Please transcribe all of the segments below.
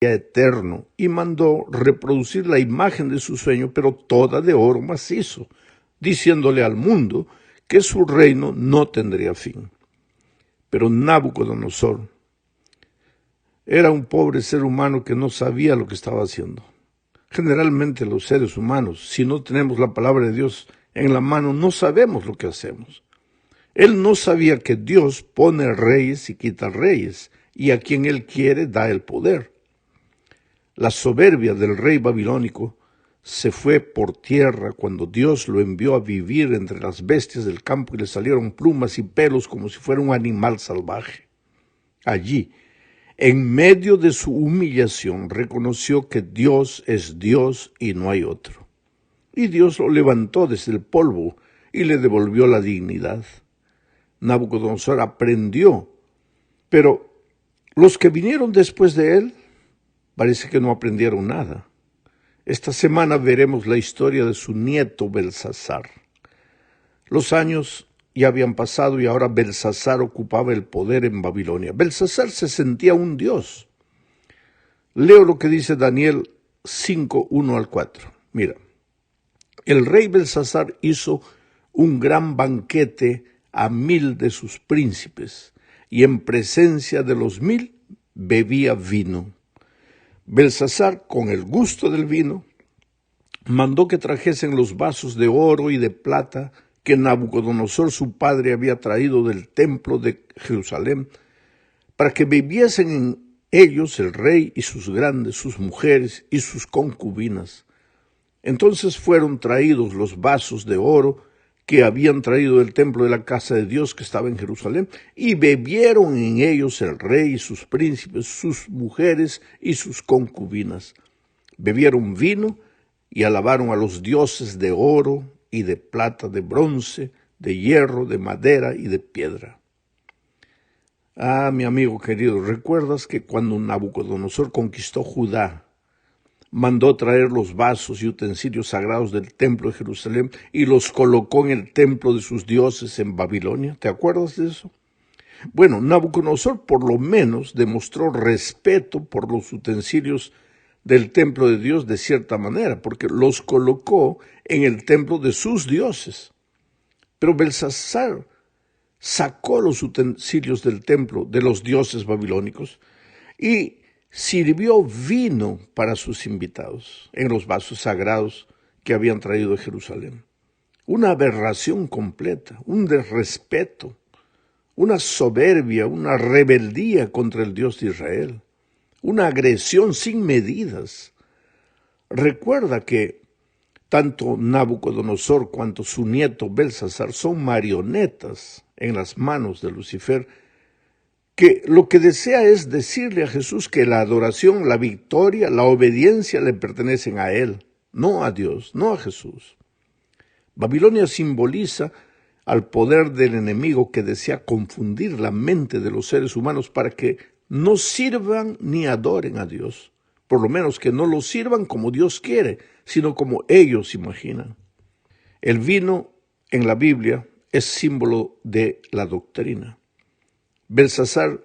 eterno, y mandó reproducir la imagen de su sueño, pero toda de oro macizo, diciéndole al mundo que su reino no tendría fin. Pero Nabucodonosor era un pobre ser humano que no sabía lo que estaba haciendo. Generalmente los seres humanos, si no tenemos la palabra de Dios en la mano, no sabemos lo que hacemos. Él no sabía que Dios pone reyes y quita reyes, y a quien Él quiere da el poder. La soberbia del rey babilónico se fue por tierra cuando Dios lo envió a vivir entre las bestias del campo y le salieron plumas y pelos como si fuera un animal salvaje. Allí, en medio de su humillación, reconoció que Dios es Dios y no hay otro. Y Dios lo levantó desde el polvo y le devolvió la dignidad. Nabucodonosor aprendió, pero los que vinieron después de él parece que no aprendieron nada. Esta semana veremos la historia de su nieto Belsasar. Los años ya habían pasado y ahora Belsasar ocupaba el poder en Babilonia. Belsasar se sentía un dios. Leo lo que dice Daniel 5, 1 al 4. Mira, el rey Belsasar hizo un gran banquete a 1000 de sus príncipes, y en presencia de los 1000 bebía vino. Belsasar, con el gusto del vino, mandó que trajesen los vasos de oro y de plata que Nabucodonosor su padre había traído del templo de Jerusalén, para que bebiesen en ellos el rey y sus grandes, sus mujeres y sus concubinas. Entonces fueron traídos los vasos de oro que habían traído del templo de la casa de Dios que estaba en Jerusalén, y bebieron en ellos el rey y sus príncipes, sus mujeres y sus concubinas. Bebieron vino y alabaron a los dioses de oro y de plata, de bronce, de hierro, de madera y de piedra. Ah, mi amigo querido, ¿recuerdas que cuando Nabucodonosor conquistó Judá, mandó traer los vasos y utensilios sagrados del templo de Jerusalén y los colocó en el templo de sus dioses en Babilonia? ¿Te acuerdas de eso? Bueno, Nabucodonosor por lo menos demostró respeto por los utensilios del templo de Dios de cierta manera, porque los colocó en el templo de sus dioses. Pero Belsasar sacó los utensilios del templo de los dioses babilónicos y sirvió vino para sus invitados en los vasos sagrados que habían traído de Jerusalén. Una aberración completa, un desrespeto, una soberbia, una rebeldía contra el Dios de Israel, una agresión sin medidas. Recuerda que tanto Nabucodonosor cuanto su nieto Belsasar son marionetas en las manos de Lucifer, que lo que desea es decirle a Jesús que la adoración, la victoria, la obediencia le pertenecen a Él, no a Dios, no a Jesús. Babilonia simboliza al poder del enemigo que desea confundir la mente de los seres humanos para que no sirvan ni adoren a Dios, por lo menos que no lo sirvan como Dios quiere, sino como ellos imaginan. El vino en la Biblia es símbolo de la doctrina. Belsasar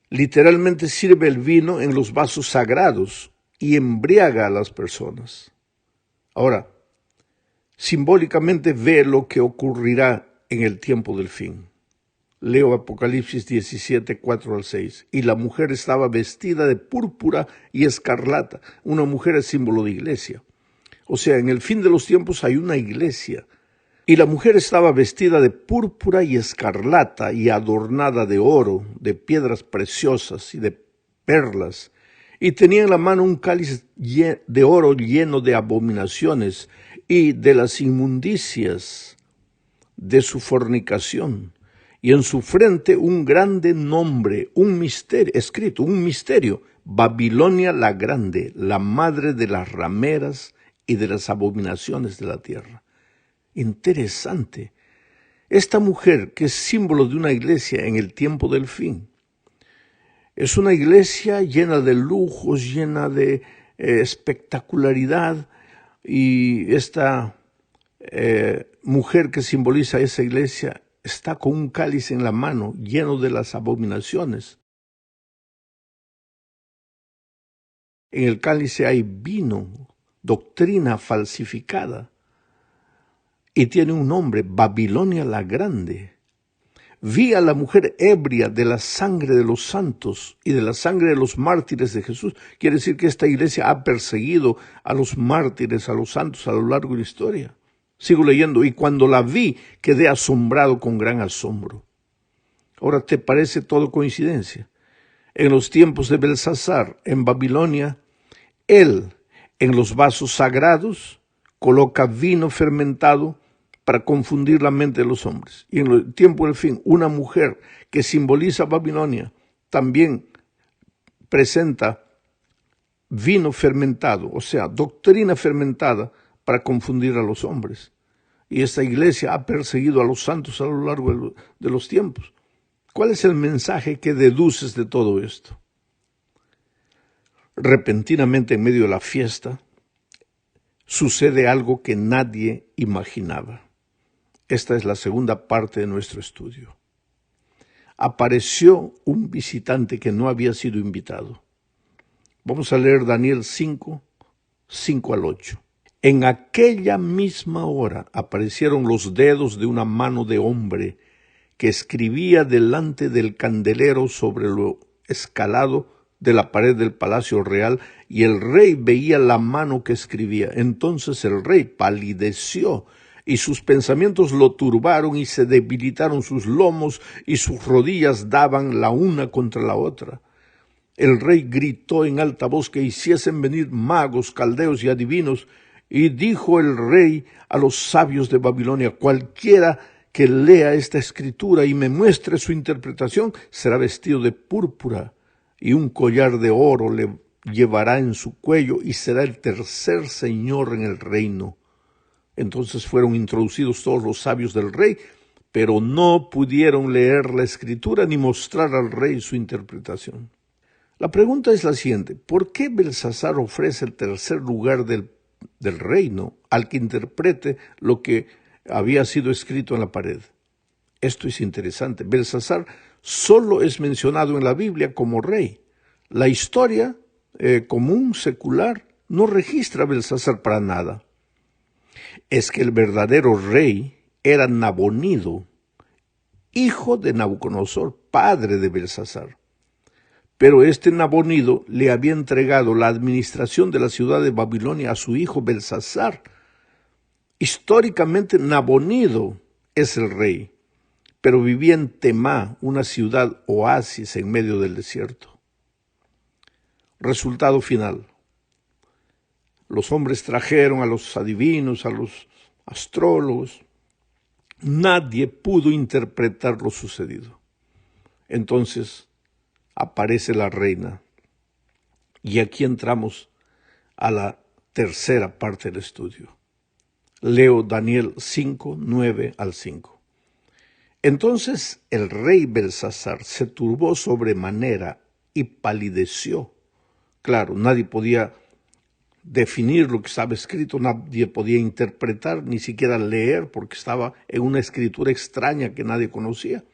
literalmente sirve el vino en los vasos sagrados y embriaga a las personas. Ahora, simbólicamente ve lo que ocurrirá en el tiempo del fin. Leo Apocalipsis 17, 4 al 6. Y la mujer estaba vestida de púrpura y escarlata. Una mujer es símbolo de iglesia. O sea, en el fin de los tiempos hay una iglesia. Y la mujer estaba vestida de púrpura y escarlata y adornada de oro, de piedras preciosas y de perlas, y tenía en la mano un cáliz de oro lleno de abominaciones y de las inmundicias de su fornicación, y en su frente un grande nombre, un misterio, escrito, un misterio: Babilonia la Grande, la madre de las rameras y de las abominaciones de la tierra. Interesante. Esta mujer, que es símbolo de una iglesia en el tiempo del fin, es una iglesia llena de lujos, llena de espectacularidad, y esta mujer que simboliza esa iglesia está con un cáliz en la mano lleno de las abominaciones En el cálice hay vino, doctrina falsificada, y tiene un nombre, Babilonia la Grande. Vi a la mujer ebria de la sangre de los santos y de la sangre de los mártires de Jesús. Quiere decir que esta iglesia ha perseguido a los mártires, a los santos a lo largo de la historia. Sigo leyendo, y cuando la vi quedé asombrado con gran asombro. Ahora, ¿te parece todo coincidencia? En los tiempos de Belsasar, en Babilonia, él en los vasos sagrados coloca vino fermentado para confundir la mente de los hombres. Y en el tiempo del fin, una mujer que simboliza Babilonia también presenta vino fermentado, o sea, doctrina fermentada para confundir a los hombres. Y esta iglesia ha perseguido a los santos a lo largo de los tiempos. ¿Cuál es el mensaje que deduces de todo esto? Repentinamente en medio de la fiesta sucede algo que nadie imaginaba. Esta es la segunda parte de nuestro estudio. Apareció un visitante que no había sido invitado. Vamos a leer Daniel 5, 5 al 8. En aquella misma hora aparecieron los dedos de una mano de hombre que escribía delante del candelero sobre lo escalado de la pared del palacio real, y el rey veía la mano que escribía. Entonces el rey palideció, y sus pensamientos lo turbaron, y se debilitaron sus lomos, y sus rodillas daban la una contra la otra. El rey gritó en alta voz que hiciesen venir magos, caldeos y adivinos, y dijo el rey a los sabios de Babilonia: cualquiera que lea esta escritura y me muestre su interpretación será vestido de púrpura, y un collar de oro le llevará en su cuello, y será el tercer señor en el reino. Entonces fueron introducidos todos los sabios del rey, pero no pudieron leer la escritura ni mostrar al rey su interpretación. La pregunta es la siguiente: ¿por qué Belsasar ofrece el tercer lugar del reino al que interprete lo que había sido escrito en la pared? Esto es interesante. Belsasar solo es mencionado en la Biblia como rey. La historia común, secular, no registra a Belsasar para nada. Es que el verdadero rey era Nabonido, hijo de Nabucodonosor, padre de Belsasar. Pero este Nabonido le había entregado la administración de la ciudad de Babilonia a su hijo Belsasar. Históricamente Nabonido es el rey, pero vivía en Temá, una ciudad oasis en medio del desierto. Resultado final: los hombres trajeron a los adivinos, a los astrólogos. Nadie pudo interpretar lo sucedido. Entonces aparece la reina. Y aquí entramos a la tercera parte del estudio. Leo Daniel 5, 9 al 5. Entonces el rey Belsasar se turbó sobremanera y palideció. Claro, nadie podía definir lo que estaba escrito, nadie podía interpretar, ni siquiera leer, porque estaba en una escritura extraña que nadie conocía.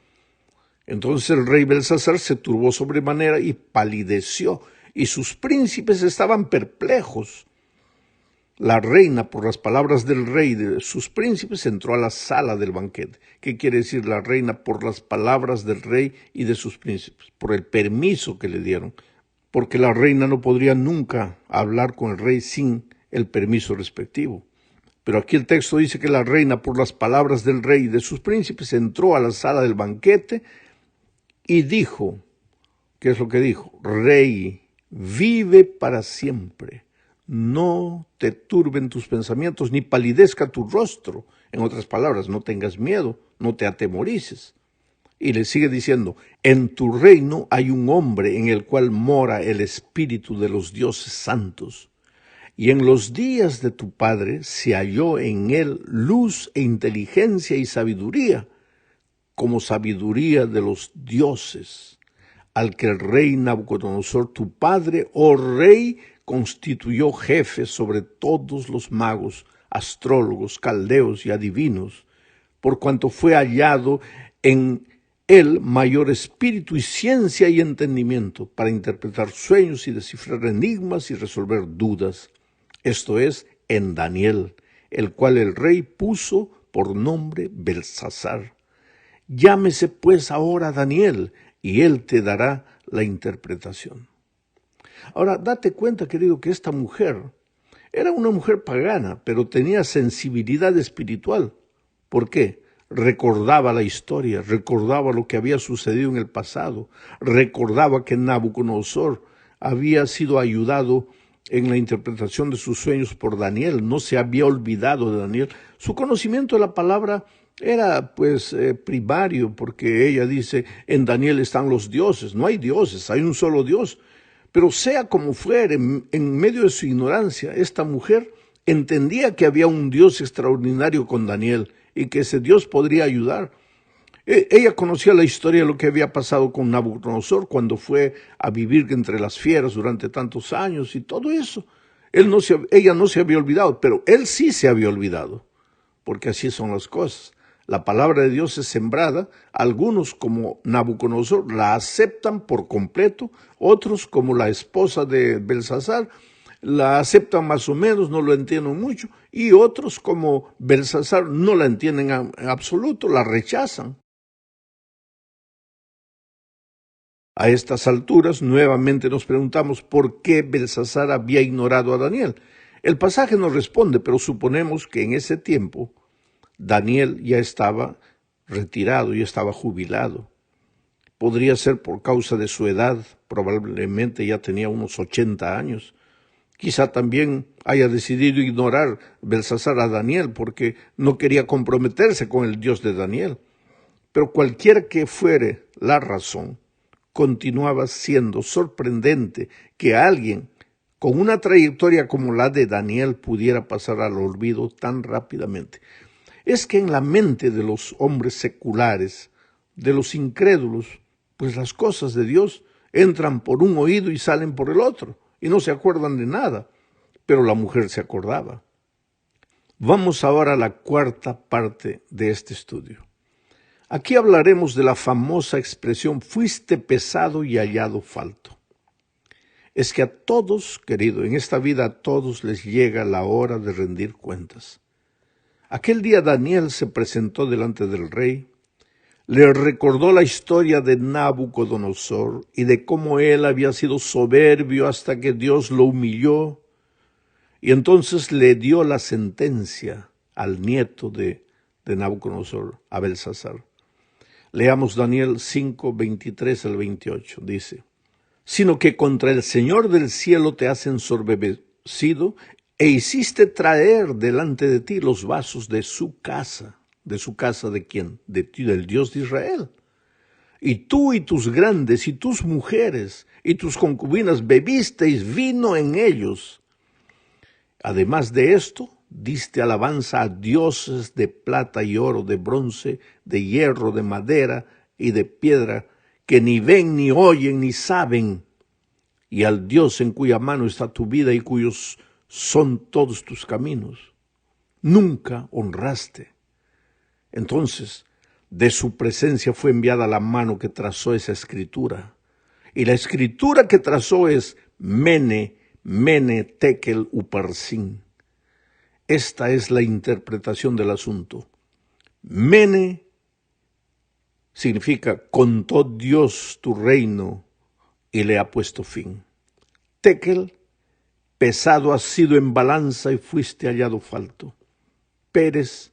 Entonces el rey Belsasar se turbó sobremanera y palideció, y sus príncipes estaban perplejos. La reina, por las palabras del rey y de sus príncipes, entró a la sala del banquete. ¿Qué quiere decir la reina? Por las palabras del rey y de sus príncipes, por el permiso que le dieron, porque la reina no podría nunca hablar con el rey sin el permiso respectivo. Pero aquí el texto dice que la reina, por las palabras del rey y de sus príncipes, entró a la sala del banquete y dijo, ¿qué es lo que dijo? Rey, vive para siempre. No te turben tus pensamientos, ni palidezca tu rostro. En otras palabras, no tengas miedo, no te atemorices. Y le sigue diciendo, en tu reino hay un hombre en el cual mora el espíritu de los dioses santos. Y en los días de tu padre se halló en él luz e inteligencia y sabiduría, como sabiduría de los dioses, al que el rey Nabucodonosor, tu padre, oh rey, constituyó jefe sobre todos los magos, astrólogos, caldeos y adivinos, por cuanto fue hallado en él mayor espíritu y ciencia y entendimiento para interpretar sueños y descifrar enigmas y resolver dudas. Esto es, en Daniel, el cual el rey puso por nombre Belsasar. Llámese pues ahora Daniel, y él te dará la interpretación. Ahora, date cuenta, querido, que esta mujer era una mujer pagana, pero tenía sensibilidad espiritual. ¿Por qué? Recordaba la historia, recordaba lo que había sucedido en el pasado, recordaba que Nabucodonosor había sido ayudado en la interpretación de sus sueños por Daniel, no se había olvidado de Daniel. Su conocimiento de la palabra era primario, porque ella dice, en Daniel están los dioses. No hay dioses, hay un solo Dios. Pero sea como fuere, en medio de su ignorancia, esta mujer entendía que había un Dios extraordinario con Daniel y que ese Dios podría ayudar. Ella conocía la historia de lo que había pasado con Nabucodonosor cuando fue a vivir entre las fieras durante tantos años y todo eso. Ella no se había olvidado, pero él sí se había olvidado, porque así son las cosas. La palabra de Dios es sembrada, algunos como Nabucodonosor la aceptan por completo, otros como la esposa de Belsasar la aceptan más o menos, no lo entienden mucho, y otros como Belsasar no la entienden en absoluto, la rechazan. A estas alturas nuevamente nos preguntamos por qué Belsasar había ignorado a Daniel. El pasaje nos responde, pero suponemos que en ese tiempo Daniel ya estaba retirado, ya estaba jubilado. Podría ser por causa de su edad, probablemente ya tenía unos 80 años. Quizá también haya decidido ignorar Belsasar a Daniel porque no quería comprometerse con el Dios de Daniel. Pero cualquiera que fuere la razón, continuaba siendo sorprendente que alguien con una trayectoria como la de Daniel pudiera pasar al olvido tan rápidamente. Es que en la mente de los hombres seculares, de los incrédulos, pues las cosas de Dios entran por un oído y salen por el otro, y no se acuerdan de nada, pero la mujer se acordaba. Vamos ahora a la cuarta parte de este estudio. Aquí hablaremos de la famosa expresión, fuiste pesado y hallado falto. Es que a todos, querido, en esta vida a todos les llega la hora de rendir cuentas. Aquel día Daniel se presentó delante del rey, le recordó la historia de Nabucodonosor y de cómo él había sido soberbio hasta que Dios lo humilló, y entonces le dio la sentencia al nieto de Nabucodonosor, a Belsasar. Leamos Daniel 5, 23 al 28, dice, sino que contra el Señor del cielo te has ensoberbecido e hiciste traer delante de ti los vasos de su casa. ¿De su casa de quién? De ti, del Dios de Israel. Y tú y tus grandes y tus mujeres y tus concubinas bebisteis vino en ellos. Además de esto, diste alabanza a dioses de plata y oro, de bronce, de hierro, de madera y de piedra, que ni ven, ni oyen, ni saben, y al Dios en cuya mano está tu vida y cuyos son todos tus caminos. Nunca honraste. Entonces, de su presencia fue enviada la mano que trazó esa escritura, y la escritura que trazó es Mene, Mene, Tekel, Uparsin. Esta es la interpretación del asunto. Mene significa, contó Dios tu reino y le ha puesto fin. Tekel, pesado has sido en balanza y fuiste hallado falto. Peres,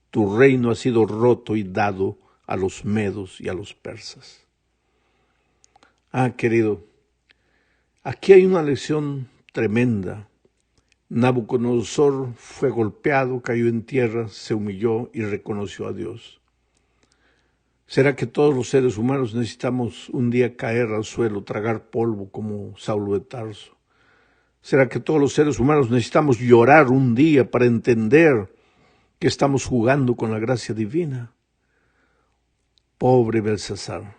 tu reino ha sido roto y dado a los medos y a los persas. Ah, querido, aquí hay una lección tremenda. Nabucodonosor fue golpeado, cayó en tierra, se humilló y reconoció a Dios. ¿Será que todos los seres humanos necesitamos un día caer al suelo, tragar polvo como Saulo de Tarso? ¿Será que todos los seres humanos necesitamos llorar un día para entender que estamos jugando con la gracia divina? Pobre Belsasar.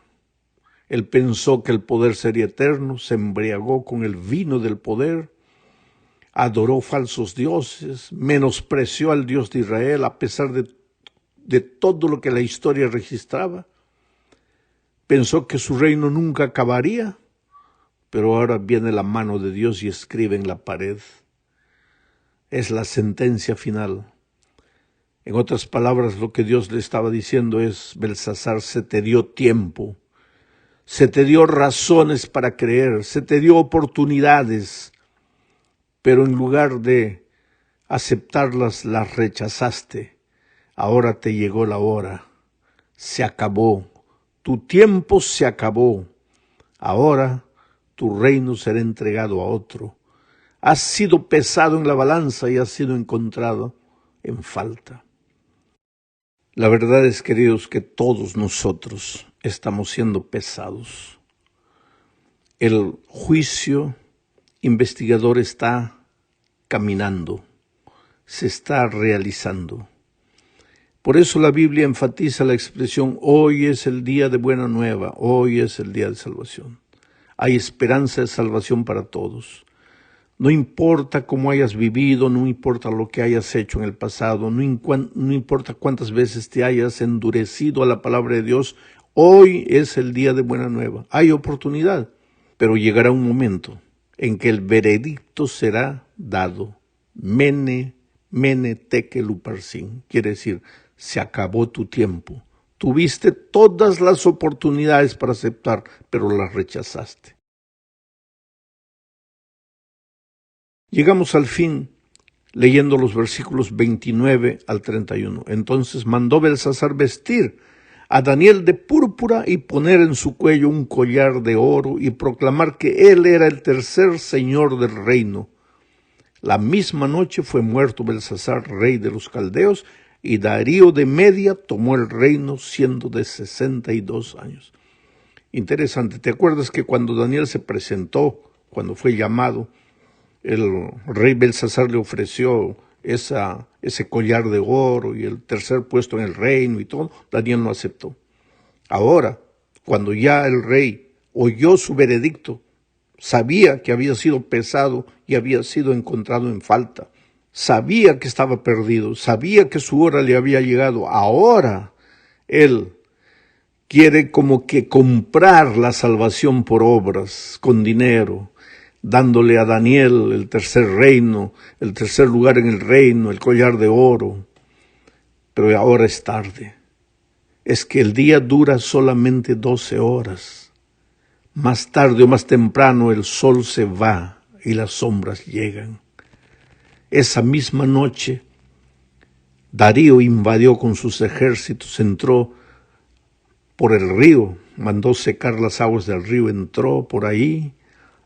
Él pensó que el poder sería eterno, se embriagó con el vino del poder, adoró falsos dioses, menospreció al Dios de Israel a pesar de todo lo que la historia registraba. Pensó que su reino nunca acabaría, pero ahora viene la mano de Dios y escribe en la pared. Es la sentencia final. En otras palabras, lo que Dios le estaba diciendo es: Belsasar, se te dio tiempo, se te dio razones para creer, se te dio oportunidades, pero en lugar de aceptarlas, las rechazaste. Ahora te llegó la hora, se acabó, tu tiempo se acabó, ahora tu reino será entregado a otro. Has sido pesado en la balanza y has sido encontrado en falta. La verdad es, queridos, que todos nosotros estamos siendo pesados. El juicio investigador está caminando, se está realizando. Por eso la Biblia enfatiza la expresión: hoy es el día de buena nueva, hoy es el día de salvación. Hay esperanza de salvación para todos. No importa cómo hayas vivido, no importa lo que hayas hecho en el pasado, no importa cuántas veces te hayas endurecido a la palabra de Dios, hoy es el día de buena nueva. Hay oportunidad, pero llegará un momento en que el veredicto será dado. Mene tekel uparsin, quiere decir, se acabó tu tiempo. Tuviste todas las oportunidades para aceptar, pero las rechazaste. Llegamos al fin leyendo los versículos 29 al 31. Entonces mandó Belsasar vestir a Daniel de púrpura y poner en su cuello un collar de oro y proclamar que él era el tercer señor del reino. La misma noche fue muerto Belsasar, rey de los caldeos, y Darío de Media tomó el reino siendo de 62 años. Interesante, ¿te acuerdas que cuando Daniel se presentó, cuando fue llamado, el rey Belsasar le ofreció ese collar de oro y el tercer puesto en el reino y todo? Daniel no aceptó. Ahora, cuando ya el rey oyó su veredicto, sabía que había sido pesado y había sido encontrado en falta, sabía que estaba perdido, sabía que su hora le había llegado. Ahora él quiere como que comprar la salvación por obras, con dinero, dándole a Daniel el tercer reino, el tercer lugar en el reino, el collar de oro. Pero ahora es tarde. Es que el día dura solamente 12 horas. Más tarde o más temprano el sol se va y las sombras llegan. Esa misma noche, Darío invadió con sus ejércitos, entró por el río, mandó secar las aguas del río, entró por ahí,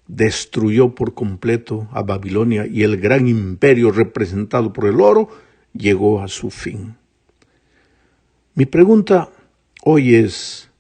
destruyó por completo a Babilonia y el gran imperio representado por el oro llegó a su fin. Mi pregunta hoy es: